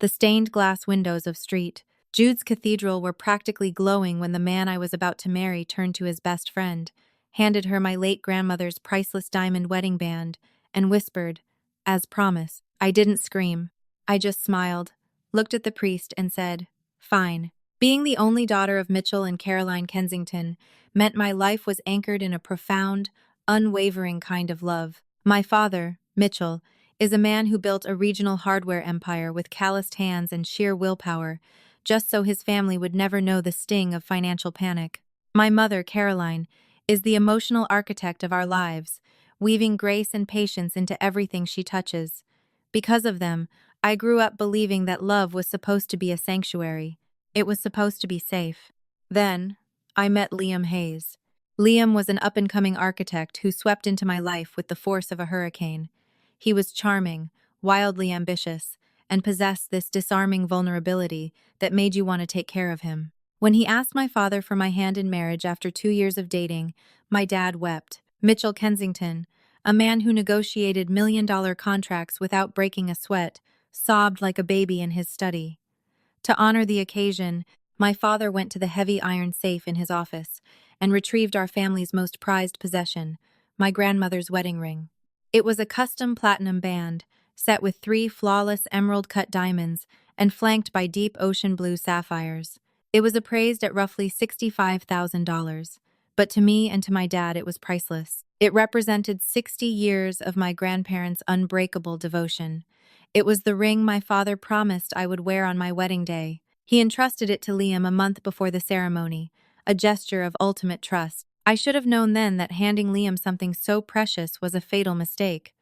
the stained glass windows of St. Jude's Cathedral were practically glowing when the man I was about to marry turned to his best friend, handed her my late grandmother's priceless diamond wedding band, and whispered, as promised. I didn't scream. I just smiled, looked at the priest, and said, "Fine." Being the only daughter of Mitchell and Caroline Kensington meant my life was anchored in a profound, unwavering kind of love. My father, Mitchell, is a man who built a regional hardware empire with calloused hands and sheer willpower, just so his family would never know the sting of financial panic. My mother, Caroline, is the emotional architect of our lives, weaving grace and patience into everything she touches. Because of them, I grew up believing that love was supposed to be a sanctuary. It was supposed to be safe. Then, I met Liam Hayes. Liam was an up-and-coming architect who swept into my life with the force of a hurricane. He was charming, wildly ambitious, and possessed this disarming vulnerability that made you want to take care of him. When he asked my father for my hand in marriage after 2 years of dating, my dad wept. Mitchell Kensington, a man who negotiated million-dollar contracts without breaking a sweat, sobbed like a baby in his study. To honor the occasion, my father went to the heavy iron safe in his office and retrieved our family's most prized possession, my grandmother's wedding ring. It was a custom platinum band, set with 3 flawless emerald-cut diamonds and flanked by deep ocean blue sapphires. It was appraised at roughly $65,000, but to me and to my dad it was priceless. It represented 60 years of my grandparents' unbreakable devotion. It was the ring my father promised I would wear on my wedding day. He entrusted it to Liam a month before the ceremony, a gesture of ultimate trust. I should have known then that handing Liam something so precious was a fatal mistake.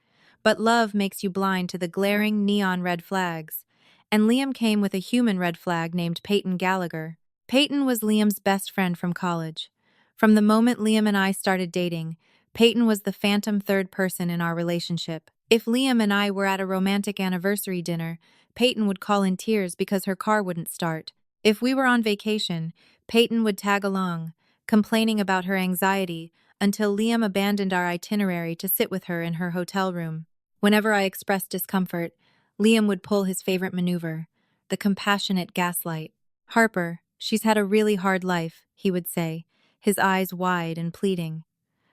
But love makes you blind to the glaring neon red flags. And Liam came with a human red flag named Peyton Gallagher. Peyton was Liam's best friend from college. From the moment Liam and I started dating, Peyton was the phantom third person in our relationship. If Liam and I were at a romantic anniversary dinner, Peyton would call in tears because her car wouldn't start. If we were on vacation, Peyton would tag along, complaining about her anxiety until Liam abandoned our itinerary to sit with her in her hotel room. Whenever I expressed discomfort, Liam would pull his favorite maneuver, the compassionate gaslight. "Harper, she's had a really hard life," he would say, his eyes wide and pleading.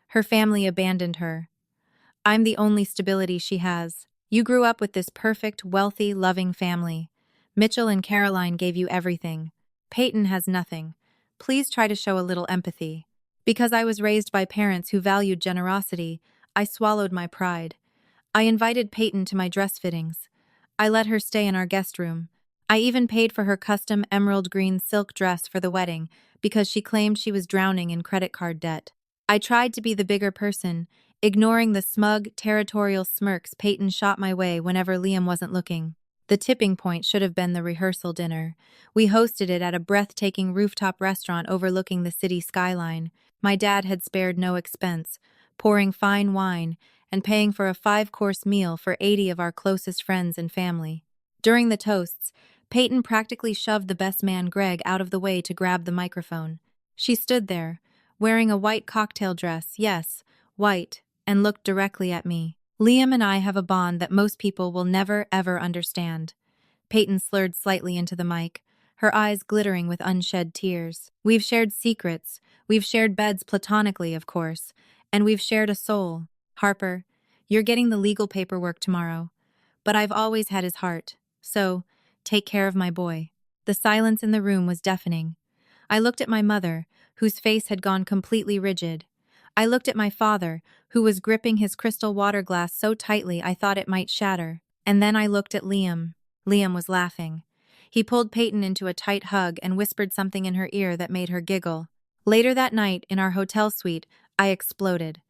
"Her family abandoned her. I'm the only stability she has. You grew up with this perfect, wealthy, loving family. Mitchell and Caroline gave you everything. Peyton has nothing. Please try to show a little empathy." Because I was raised by parents who valued generosity, I swallowed my pride. I invited Peyton to my dress fittings. I let her stay in our guest room. I even paid for her custom emerald green silk dress for the wedding because she claimed she was drowning in credit card debt. I tried to be the bigger person, ignoring the smug, territorial smirks Peyton shot my way whenever Liam wasn't looking. The tipping point should have been the rehearsal dinner. We hosted it at a breathtaking rooftop restaurant overlooking the city skyline. My dad had spared no expense, pouring fine wine and paying for a 5-course meal for 80 of our closest friends and family. During the toasts, Peyton practically shoved the best man, Greg, out of the way to grab the microphone. She stood there, wearing a white cocktail dress, yes, white, and looked directly at me. "Liam and I have a bond that most people will never, ever understand." Peyton slurred slightly into the mic, her eyes glittering with unshed tears. "We've shared secrets, we've shared beds platonically, of course, and we've shared a soul. Harper, you're getting the legal paperwork tomorrow. But I've always had his heart, so take care of my boy." The silence in the room was deafening. I looked at my mother, whose face had gone completely rigid. I looked at my father, who was gripping his crystal water glass so tightly I thought it might shatter. And then I looked at Liam. Liam was laughing. He pulled Peyton into a tight hug and whispered something in her ear that made her giggle. Later that night, in our hotel suite, I exploded.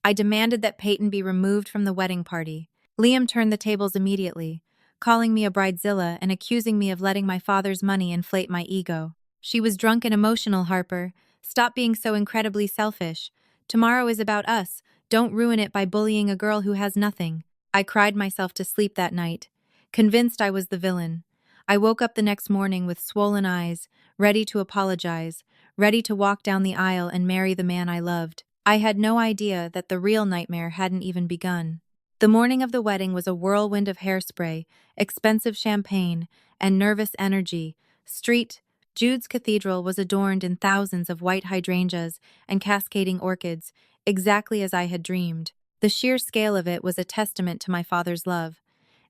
I demanded that Peyton be removed from the wedding party. Liam turned the tables immediately, calling me a bridezilla and accusing me of letting my father's money inflate my ego. "She was drunk and emotional, Harper. Stop being so incredibly selfish. Tomorrow is about us. Don't ruin it by bullying a girl who has nothing." I cried myself to sleep that night, convinced I was the villain. I woke up the next morning with swollen eyes, ready to apologize, ready to walk down the aisle and marry the man I loved. I had no idea that the real nightmare hadn't even begun. The morning of the wedding was a whirlwind of hairspray, expensive champagne, and nervous energy. Street, Jude's Cathedral was adorned in thousands of white hydrangeas and cascading orchids, exactly as I had dreamed. The sheer scale of it was a testament to my father's love.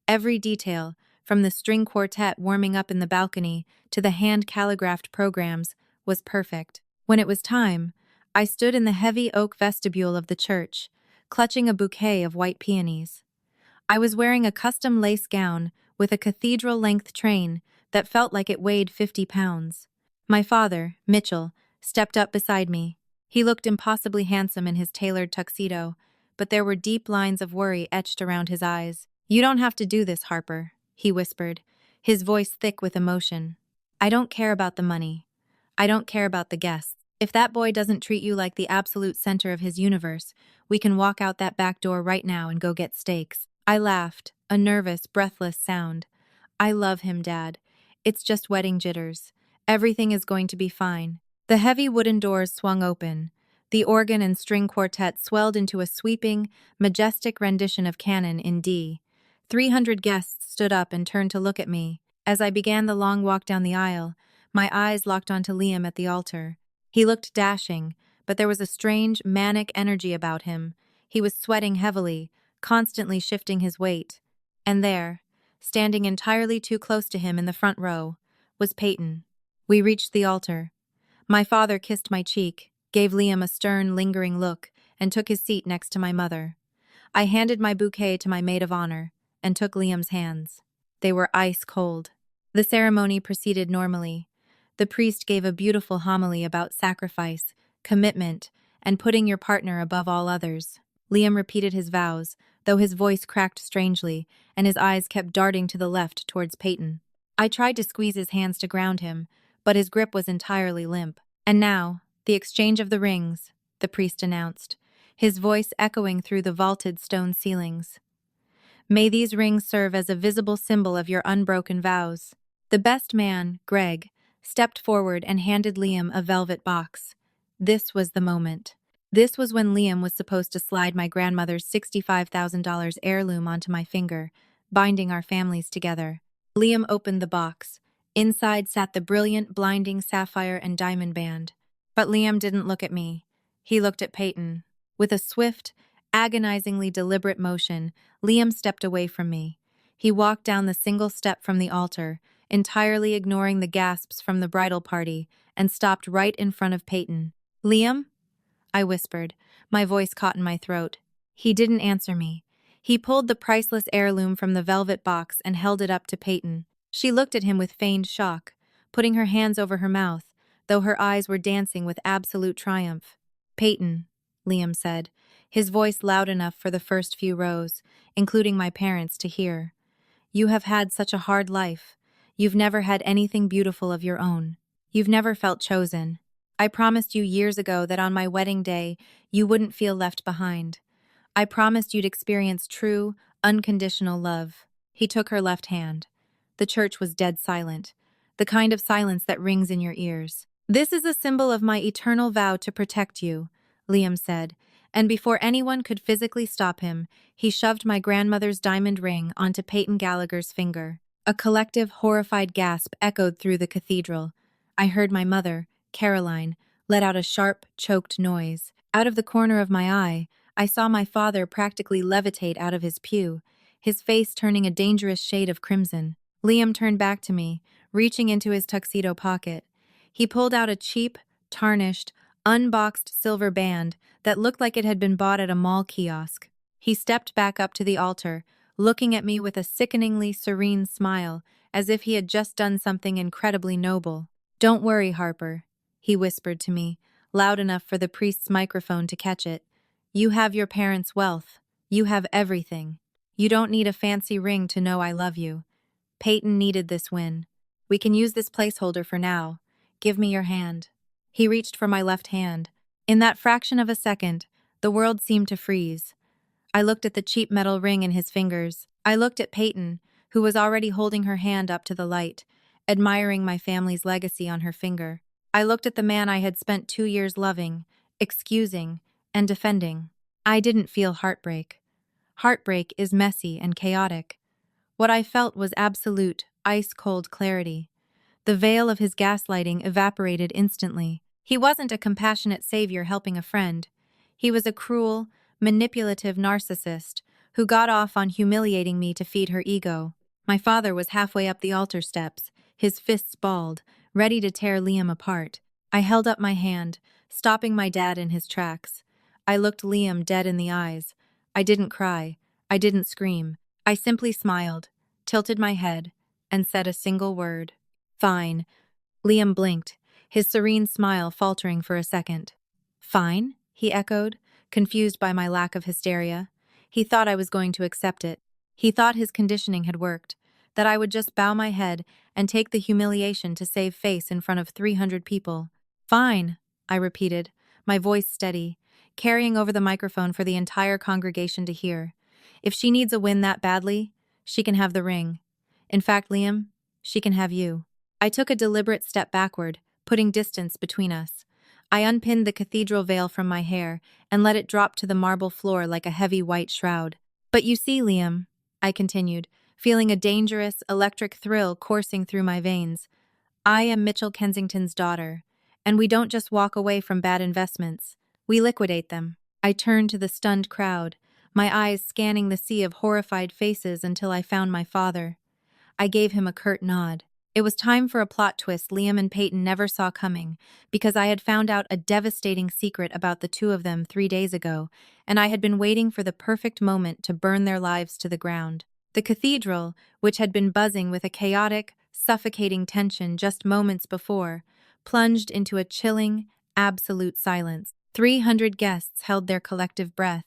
Every detail, from the string quartet warming up in the balcony to the hand-calligraphed programs, was perfect. When it was time, I stood in the heavy oak vestibule of the church, clutching a bouquet of white peonies. I was wearing a custom lace gown with a cathedral-length train that felt like it weighed 50 pounds. My father, Mitchell, stepped up beside me. He looked impossibly handsome in his tailored tuxedo, but there were deep lines of worry etched around his eyes. "You don't have to do this, Harper," he whispered, his voice thick with emotion. "I don't care about the money. I don't care about the guests. If that boy doesn't treat you like the absolute center of his universe, we can walk out that back door right now and go get steaks." I laughed, a nervous, breathless sound. "I love him, Dad. It's just wedding jitters. Everything is going to be fine." The heavy wooden doors swung open. The organ and string quartet swelled into a sweeping, majestic rendition of Canon in D. 300 guests stood up and turned to look at me. As I began the long walk down the aisle, my eyes locked onto Liam at the altar. He looked dashing, but there was a strange, manic energy about him. He was sweating heavily, constantly shifting his weight. And there, standing entirely too close to him in the front row, was Peyton. We reached the altar. My father kissed my cheek, gave Liam a stern, lingering look, and took his seat next to my mother. I handed my bouquet to my maid of honor and took Liam's hands. They were ice cold. The ceremony proceeded normally. The priest gave a beautiful homily about sacrifice, commitment, and putting your partner above all others. Liam repeated his vows, though his voice cracked strangely, and his eyes kept darting to the left towards Peyton. I tried to squeeze his hands to ground him, but his grip was entirely limp. "And now, the exchange of the rings," the priest announced, his voice echoing through the vaulted stone ceilings. "May these rings serve as a visible symbol of your unbroken vows." The best man, Greg, stepped forward and handed Liam a velvet box. This was the moment. This was when Liam was supposed to slide my grandmother's $65,000 heirloom onto my finger, binding our families together. Liam opened the box. Inside sat the brilliant, blinding sapphire and diamond band. But Liam didn't look at me. He looked at Peyton. With a swift, agonizingly deliberate motion, Liam stepped away from me. He walked down the single step from the altar, entirely ignoring the gasps from the bridal party, and stopped right in front of Peyton. "Liam?" I whispered, my voice caught in my throat. He didn't answer me. He pulled the priceless heirloom from the velvet box and held it up to Peyton. She looked at him with feigned shock, putting her hands over her mouth, though her eyes were dancing with absolute triumph. "Peyton," Liam said, his voice loud enough for the first few rows, including my parents, to hear. "You have had such a hard life. You've never had anything beautiful of your own. You've never felt chosen. I promised you years ago that on my wedding day, you wouldn't feel left behind. I promised you'd experience true, unconditional love." He took her left hand. The church was dead silent, the kind of silence that rings in your ears. "This is a symbol of my eternal vow to protect you," Liam said, and before anyone could physically stop him, he shoved my grandmother's diamond ring onto Peyton Gallagher's finger. A collective, horrified gasp echoed through the cathedral. I heard my mother, Caroline, let out a sharp, choked noise. Out of the corner of my eye, I saw my father practically levitate out of his pew, his face turning a dangerous shade of crimson. Liam turned back to me, reaching into his tuxedo pocket. He pulled out a cheap, tarnished, unboxed silver band that looked like it had been bought at a mall kiosk. He stepped back up to the altar, looking at me with a sickeningly serene smile, as if he had just done something incredibly noble. "Don't worry, Harper," he whispered to me, loud enough for the priest's microphone to catch it. "You have your parents' wealth. You have everything. You don't need a fancy ring to know I love you. Peyton needed this win. We can use this placeholder for now. Give me your hand." He reached for my left hand. In that fraction of a second, the world seemed to freeze. I looked at the cheap metal ring in his fingers. I looked at Peyton, who was already holding her hand up to the light, admiring my family's legacy on her finger. I looked at the man I had spent 2 years loving, excusing, and defending. I didn't feel heartbreak. Heartbreak is messy and chaotic. What I felt was absolute, ice-cold clarity. The veil of his gaslighting evaporated instantly. He wasn't a compassionate savior helping a friend. He was a cruel, manipulative narcissist who got off on humiliating me to feed her ego. My father was halfway up the altar steps, his fists balled, ready to tear Liam apart. I held up my hand, stopping my dad in his tracks. I looked Liam dead in the eyes. I didn't cry. I didn't scream. I simply smiled, tilted my head, and said a single word. Fine. Liam blinked, his serene smile faltering for a second. Fine? He echoed, confused by my lack of hysteria. He thought I was going to accept it. He thought his conditioning had worked, that I would just bow my head and take the humiliation to save face in front of 300 people. Fine, I repeated, my voice steady, carrying over the microphone for the entire congregation to hear. If she needs a win that badly, she can have the ring. In fact, Liam, she can have you. I took a deliberate step backward, putting distance between us. I unpinned the cathedral veil from my hair and let it drop to the marble floor like a heavy white shroud. But you see, Liam, I continued, feeling a dangerous, electric thrill coursing through my veins. I am Mitchell Kensington's daughter, and we don't just walk away from bad investments. We liquidate them. I turned to the stunned crowd, my eyes scanning the sea of horrified faces until I found my father. I gave him a curt nod. It was time for a plot twist Liam and Peyton never saw coming, because I had found out a devastating secret about the two of them 3 days ago, and I had been waiting for the perfect moment to burn their lives to the ground. The cathedral, which had been buzzing with a chaotic, suffocating tension just moments before, plunged into a chilling, absolute silence. 300 guests held their collective breath,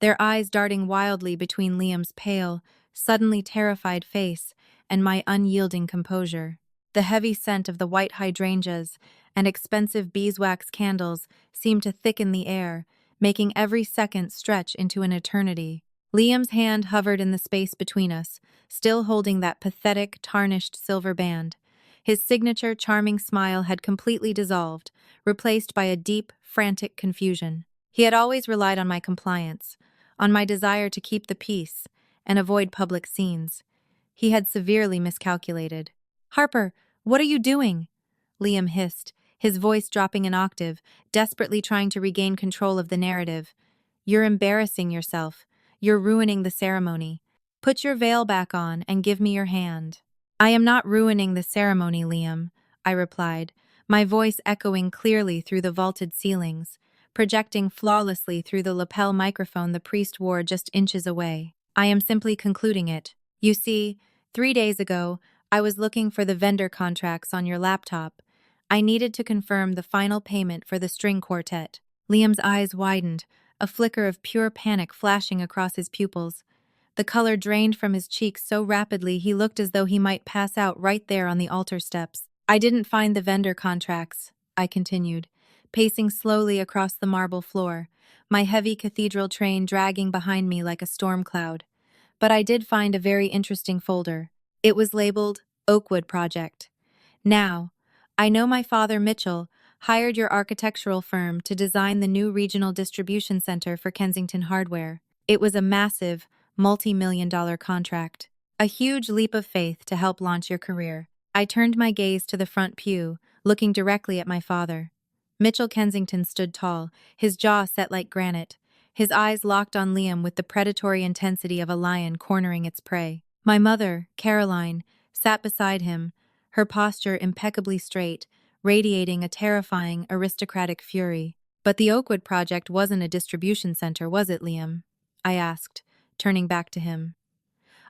their eyes darting wildly between Liam's pale, suddenly terrified face and my unyielding composure. The heavy scent of the white hydrangeas and expensive beeswax candles seemed to thicken the air, making every second stretch into an eternity. Liam's hand hovered in the space between us, still holding that pathetic, tarnished silver band. His signature, charming smile had completely dissolved, replaced by a deep, frantic confusion. He had always relied on my compliance, on my desire to keep the peace and avoid public scenes. He had severely miscalculated. "Harper, what are you doing?" Liam hissed, his voice dropping an octave, desperately trying to regain control of the narrative. "You're embarrassing yourself. You're ruining the ceremony. Put your veil back on and give me your hand." "I am not ruining the ceremony, Liam," I replied, my voice echoing clearly through the vaulted ceilings, projecting flawlessly through the lapel microphone the priest wore just inches away. "I am simply concluding it. You see, 3 days ago, I was looking for the vendor contracts on your laptop. I needed to confirm the final payment for the string quartet." Liam's eyes widened, a flicker of pure panic flashing across his pupils. The color drained from his cheeks so rapidly he looked as though he might pass out right there on the altar steps. "I didn't find the vendor contracts," I continued, pacing slowly across the marble floor, my heavy cathedral train dragging behind me like a storm cloud. "But I did find a very interesting folder. It was labeled Oakwood Project. Now, I know my father, Mitchell, hired your architectural firm to design the new regional distribution center for Kensington Hardware. It was a massive, multi-million-dollar contract. A huge leap of faith to help launch your career." I turned my gaze to the front pew, looking directly at my father. Mitchell Kensington stood tall, his jaw set like granite, his eyes locked on Liam with the predatory intensity of a lion cornering its prey. My mother, Caroline, sat beside him, her posture impeccably straight, radiating a terrifying, aristocratic fury. "But the Oakwood Project wasn't a distribution center, was it, Liam?" I asked, turning back to him.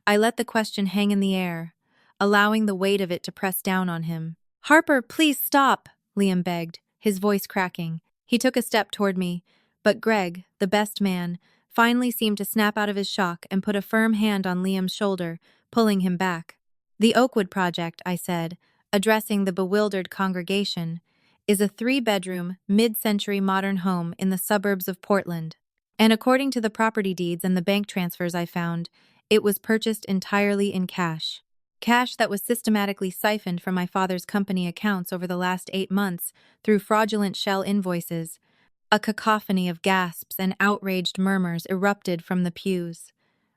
I let the question hang in the air, allowing the weight of it to press down on him. "Harper, please stop," Liam begged, his voice cracking. He took a step toward me, but Greg, the best man, finally seemed to snap out of his shock and put a firm hand on Liam's shoulder, pulling him back. "The Oakwood Project," I said, addressing the bewildered congregation, "is a 3-bedroom, mid-century modern home in the suburbs of Portland. And according to the property deeds and the bank transfers I found, it was purchased entirely in cash. Cash that was systematically siphoned from my father's company accounts over the last 8 months through fraudulent shell invoices." A cacophony of gasps and outraged murmurs erupted from the pews.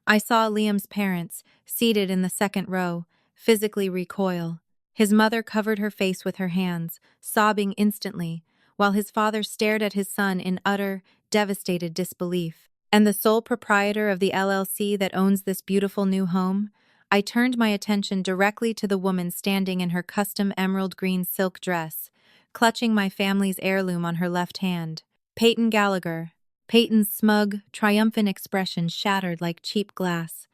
I saw Liam's parents, seated in the second row, physically recoil. His mother covered her face with her hands, sobbing instantly, while his father stared at his son in utter, devastated disbelief. And the sole proprietor of the LLC that owns this beautiful new home? I turned my attention directly to the woman standing in her custom emerald green silk dress, clutching my family's heirloom on her left hand. Peyton Gallagher. Peyton's smug, triumphant expression shattered like cheap glass.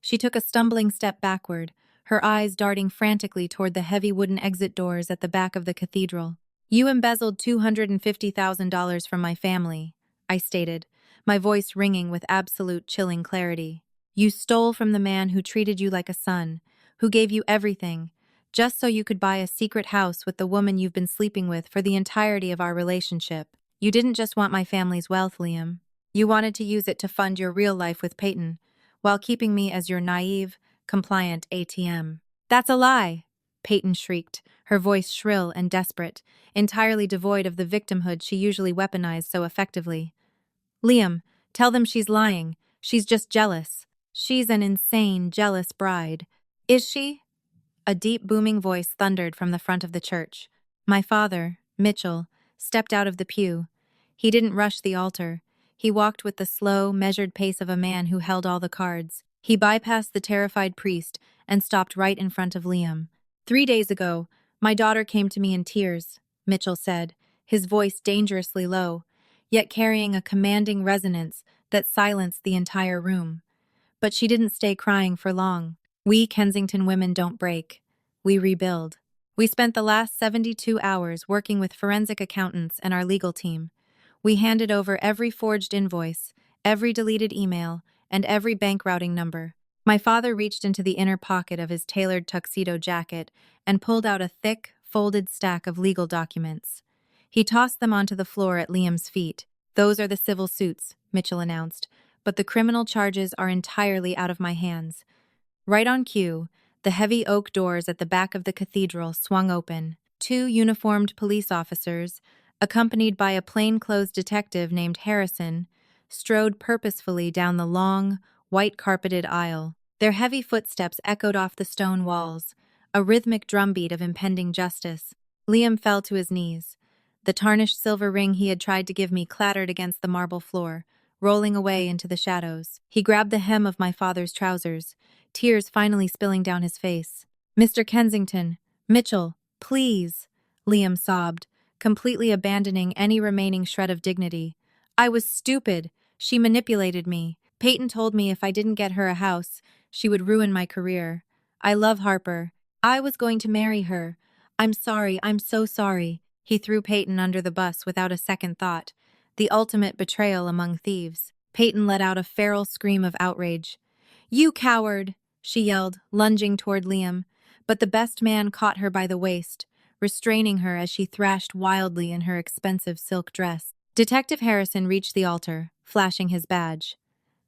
She took a stumbling step backward, her eyes darting frantically toward the heavy wooden exit doors at the back of the cathedral. "You embezzled $250,000 from my family," I stated, my voice ringing with absolute chilling clarity. "You stole from the man who treated you like a son, who gave you everything, just so you could buy a secret house with the woman you've been sleeping with for the entirety of our relationship. You didn't just want my family's wealth, Liam. You wanted to use it to fund your real life with Peyton, while keeping me as your naive, compliant ATM." "That's a lie!" Peyton shrieked, her voice shrill and desperate, entirely devoid of the victimhood she usually weaponized so effectively. "Liam, tell them she's lying. She's just jealous. She's an insane, jealous bride." "Is she?" A deep, booming voice thundered from the front of the church. My father, Mitchell, stepped out of the pew. He didn't rush the altar. He walked with the slow, measured pace of a man who held all the cards. He bypassed the terrified priest and stopped right in front of Liam. "3 days ago, my daughter came to me in tears," Mitchell said, his voice dangerously low, yet carrying a commanding resonance that silenced the entire room. "But she didn't stay crying for long. We Kensington women don't break. We rebuild. We spent the last 72 hours working with forensic accountants and our legal team. We handed over every forged invoice, every deleted email, and every bank routing number." My father reached into the inner pocket of his tailored tuxedo jacket and pulled out a thick, folded stack of legal documents. He tossed them onto the floor at Liam's feet. "Those are the civil suits," Mitchell announced, "but the criminal charges are entirely out of my hands." Right on cue, the heavy oak doors at the back of the cathedral swung open. 2 uniformed police officers, accompanied by a plainclothes detective named Harrison, strode purposefully down the long, white-carpeted aisle. Their heavy footsteps echoed off the stone walls, a rhythmic drumbeat of impending justice. Liam fell to his knees. The tarnished silver ring he had tried to give me clattered against the marble floor, rolling away into the shadows. He grabbed the hem of my father's trousers, tears finally spilling down his face. "Mr. Kensington, Mitchell, please," Liam sobbed, completely abandoning any remaining shred of dignity. "I was stupid. She manipulated me. Peyton told me if I didn't get her a house, she would ruin my career. I love Harper. I was going to marry her. I'm sorry, I'm so sorry." He threw Peyton under the bus without a second thought. The ultimate betrayal among thieves. Peyton let out a feral scream of outrage. "You coward!" she yelled, lunging toward Liam, but the best man caught her by the waist, restraining her as she thrashed wildly in her expensive silk dress. Detective Harrison reached the altar, flashing his badge.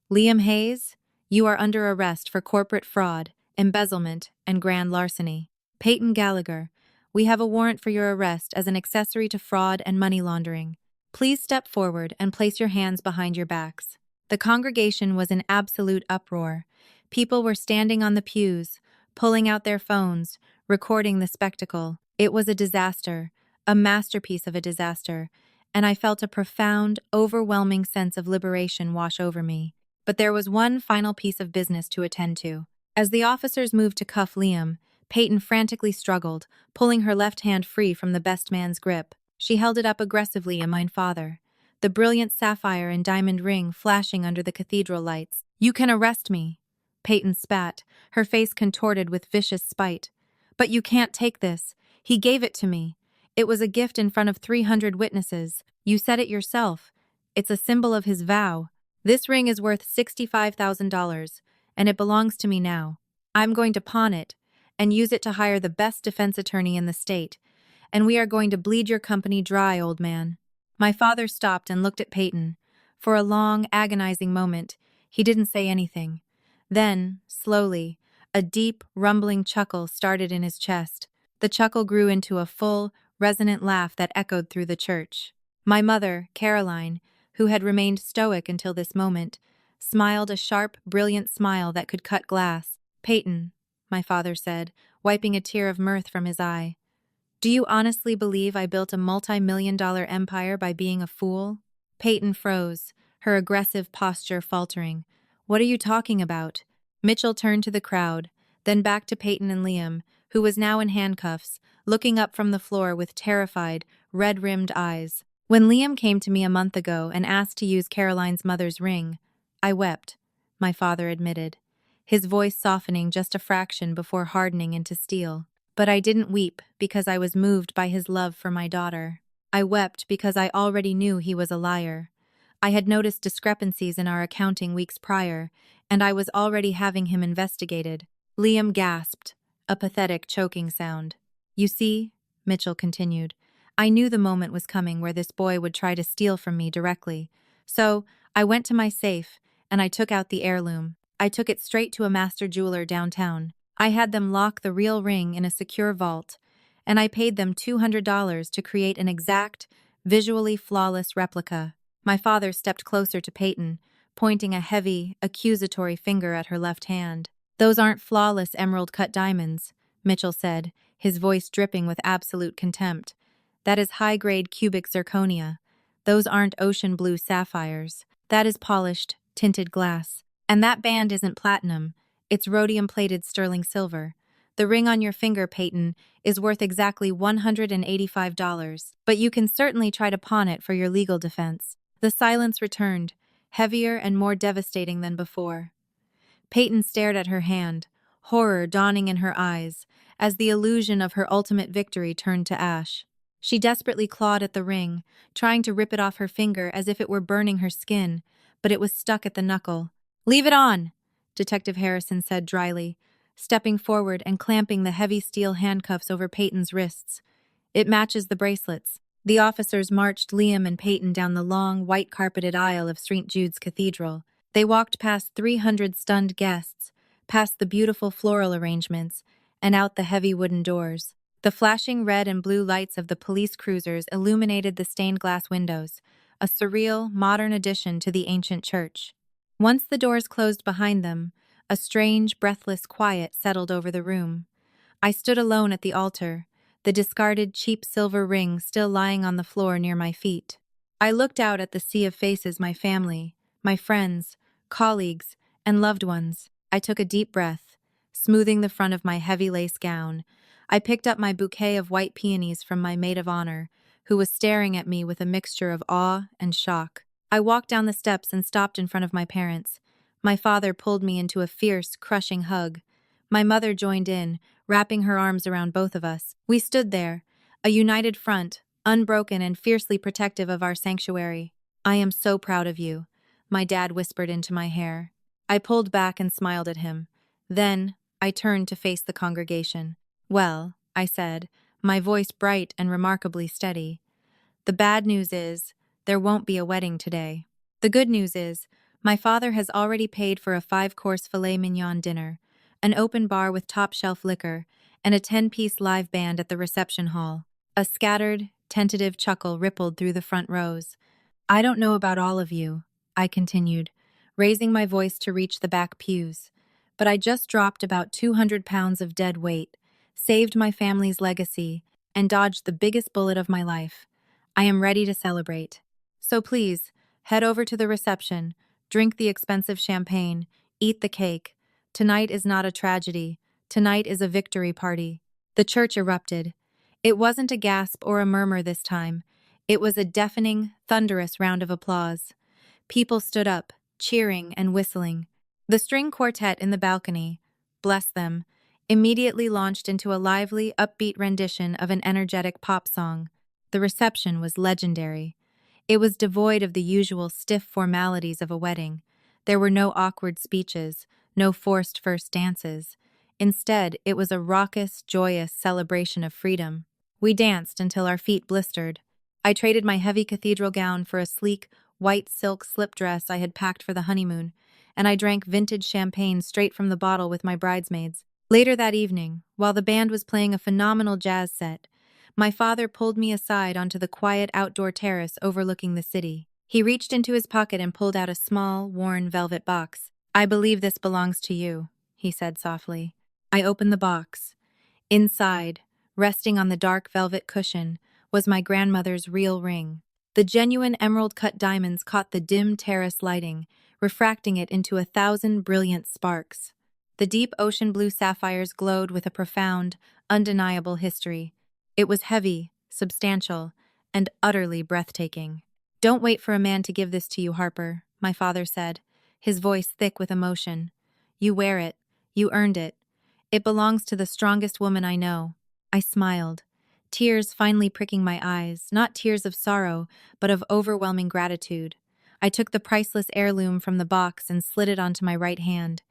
"Liam Hayes, you are under arrest for corporate fraud, embezzlement, and grand larceny. Peyton Gallagher, we have a warrant for your arrest as an accessory to fraud and money laundering. Please step forward and place your hands behind your backs." The congregation was in absolute uproar. People were standing on the pews, pulling out their phones, recording the spectacle. It was a disaster, a masterpiece of a disaster, and I felt a profound, overwhelming sense of liberation wash over me. But there was one final piece of business to attend to. As the officers moved to cuff Liam, Peyton frantically struggled, pulling her left hand free from the best man's grip. She held it up aggressively at my father, the brilliant sapphire and diamond ring flashing under the cathedral lights. "You can arrest me," Peyton spat, her face contorted with vicious spite. "But you can't take this. He gave it to me. It was a gift in front of 300 witnesses. You said it yourself. It's a symbol of his vow. This ring is worth $65,000, and it belongs to me now. I'm going to pawn it and use it to hire the best defense attorney in the state, and we are going to bleed your company dry, old man." My father stopped and looked at Peyton. For a long, agonizing moment, he didn't say anything. Then, slowly, a deep, rumbling chuckle started in his chest. The chuckle grew into a full, resonant laugh that echoed through the church. My mother, Caroline, who had remained stoic until this moment, smiled a sharp, brilliant smile that could cut glass. "Peyton," my father said, wiping a tear of mirth from his eye. Do you honestly believe I built a multi-million-dollar empire by being a fool? Peyton froze, her aggressive posture faltering. What are you talking about? Mitchell turned to the crowd, then back to Peyton and Liam, who was now in handcuffs, looking up from the floor with terrified, red-rimmed eyes. When Liam came to me a month ago and asked to use Caroline's mother's ring, I wept, my father admitted, his voice softening just a fraction before hardening into steel. But I didn't weep because I was moved by his love for my daughter. I wept because I already knew he was a liar. I had noticed discrepancies in our accounting weeks prior, and I was already having him investigated. Liam gasped, a pathetic choking sound. You see, Mitchell continued, I knew the moment was coming where this boy would try to steal from me directly. So, I went to my safe, and I took out the heirloom. I took it straight to a master jeweler downtown. I had them lock the real ring in a secure vault, and I paid them $200 to create an exact, visually flawless replica. My father stepped closer to Peyton, pointing a heavy, accusatory finger at her left hand. Those aren't flawless emerald-cut diamonds, Mitchell said, his voice dripping with absolute contempt. That is high-grade cubic zirconia. Those aren't ocean blue sapphires. That is polished, tinted glass. And that band isn't platinum. It's rhodium-plated sterling silver. The ring on your finger, Peyton, is worth exactly $185, but you can certainly try to pawn it for your legal defense. The silence returned, heavier and more devastating than before. Peyton stared at her hand, horror dawning in her eyes, as the illusion of her ultimate victory turned to ash. She desperately clawed at the ring, trying to rip it off her finger as if it were burning her skin, but it was stuck at the knuckle. "Leave it on!" Detective Harrison said dryly, stepping forward and clamping the heavy steel handcuffs over Peyton's wrists. "It matches the bracelets." The officers marched Liam and Peyton down the long, white-carpeted aisle of St. Jude's Cathedral. They walked past 300 stunned guests, past the beautiful floral arrangements, and out the heavy wooden doors. The flashing red and blue lights of the police cruisers illuminated the stained glass windows, a surreal, modern addition to the ancient church. Once the doors closed behind them, a strange, breathless quiet settled over the room. I stood alone at the altar, the discarded cheap silver ring still lying on the floor near my feet. I looked out at the sea of faces, my family, my friends, colleagues, and loved ones. I took a deep breath, smoothing the front of my heavy lace gown. I picked up my bouquet of white peonies from my maid of honor, who was staring at me with a mixture of awe and shock. I walked down the steps and stopped in front of my parents. My father pulled me into a fierce, crushing hug. My mother joined in, wrapping her arms around both of us. We stood there, a united front, unbroken and fiercely protective of our sanctuary. "I am so proud of you," my dad whispered into my hair. I pulled back and smiled at him. Then, I turned to face the congregation. "Well," I said, my voice bright and remarkably steady, "the bad news is, there won't be a wedding today. The good news is, my father has already paid for a 5-course filet mignon dinner, an open bar with top-shelf liquor, and a 10-piece live band at the reception hall." A scattered, tentative chuckle rippled through the front rows. "I don't know about all of you," I continued, raising my voice to reach the back pews, "but I just dropped about 200 pounds of dead weight, saved my family's legacy, and dodged the biggest bullet of my life. I am ready to celebrate. So please, head over to the reception, drink the expensive champagne, eat the cake. Tonight is not a tragedy. Tonight is a victory party." The church erupted. It wasn't a gasp or a murmur this time. It was a deafening, thunderous round of applause. People stood up, cheering and whistling. The string quartet in the balcony, bless them, immediately launched into a lively, upbeat rendition of an energetic pop song. The reception was legendary. It was devoid of the usual stiff formalities of a wedding. There were no awkward speeches, no forced first dances. Instead, it was a raucous, joyous celebration of freedom. We danced until our feet blistered. I traded my heavy cathedral gown for a sleek, white silk slip dress I had packed for the honeymoon, and I drank vintage champagne straight from the bottle with my bridesmaids. Later that evening, while the band was playing a phenomenal jazz set, my father pulled me aside onto the quiet outdoor terrace overlooking the city. He reached into his pocket and pulled out a small, worn velvet box. "I believe this belongs to you," he said softly. I opened the box. Inside, resting on the dark velvet cushion, was my grandmother's real ring. The genuine emerald-cut diamonds caught the dim terrace lighting, refracting it into 1,000 brilliant sparks. The deep ocean blue sapphires glowed with a profound, undeniable history. It was heavy, substantial, and utterly breathtaking. "Don't wait for a man to give this to you, Harper," my father said, his voice thick with emotion. "You wear it. You earned it. It belongs to the strongest woman I know." I smiled, tears finally pricking my eyes, not tears of sorrow, but of overwhelming gratitude. I took the priceless heirloom from the box and slid it onto my right hand.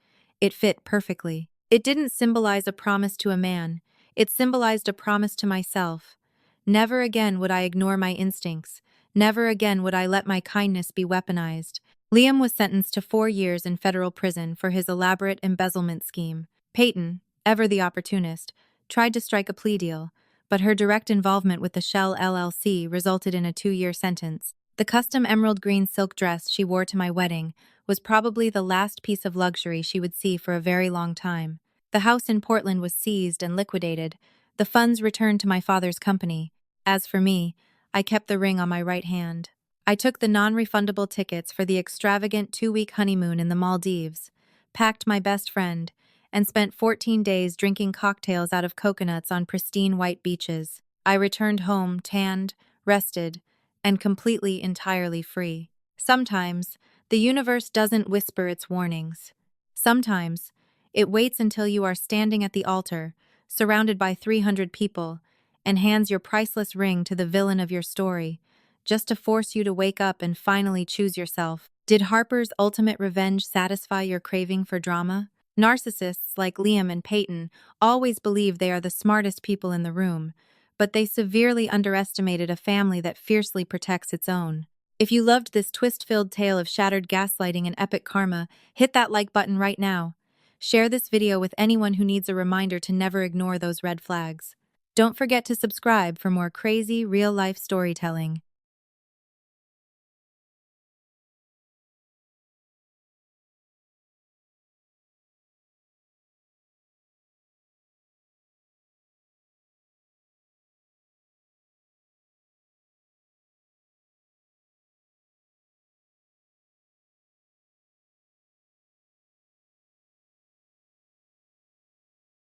It fit perfectly. It didn't symbolize a promise to a man. It symbolized a promise to myself. Never again would I ignore my instincts. Never again would I let my kindness be weaponized. Liam was sentenced to 4 years in federal prison for his elaborate embezzlement scheme. Peyton, ever the opportunist, tried to strike a plea deal, but her direct involvement with the Shell LLC resulted in a 2-year sentence. The custom emerald green silk dress she wore to my wedding was probably the last piece of luxury she would see for a very long time. The house in Portland was seized and liquidated, the funds returned to my father's company. As for me, I kept the ring on my right hand. I took the non-refundable tickets for the extravagant 2-week honeymoon in the Maldives, packed my best friend, and spent 14 days drinking cocktails out of coconuts on pristine white beaches. I returned home tanned, rested, and entirely free. Sometimes, the universe doesn't whisper its warnings. Sometimes, it waits until you are standing at the altar, surrounded by 300 people, and hands your priceless ring to the villain of your story, just to force you to wake up and finally choose yourself. Did Harper's ultimate revenge satisfy your craving for drama? Narcissists like Liam and Peyton always believe they are the smartest people in the room, but they severely underestimated a family that fiercely protects its own. If you loved this twist-filled tale of shattered gaslighting and epic karma, hit that like button right now. Share this video with anyone who needs a reminder to never ignore those red flags. Don't forget to subscribe for more crazy, real-life storytelling.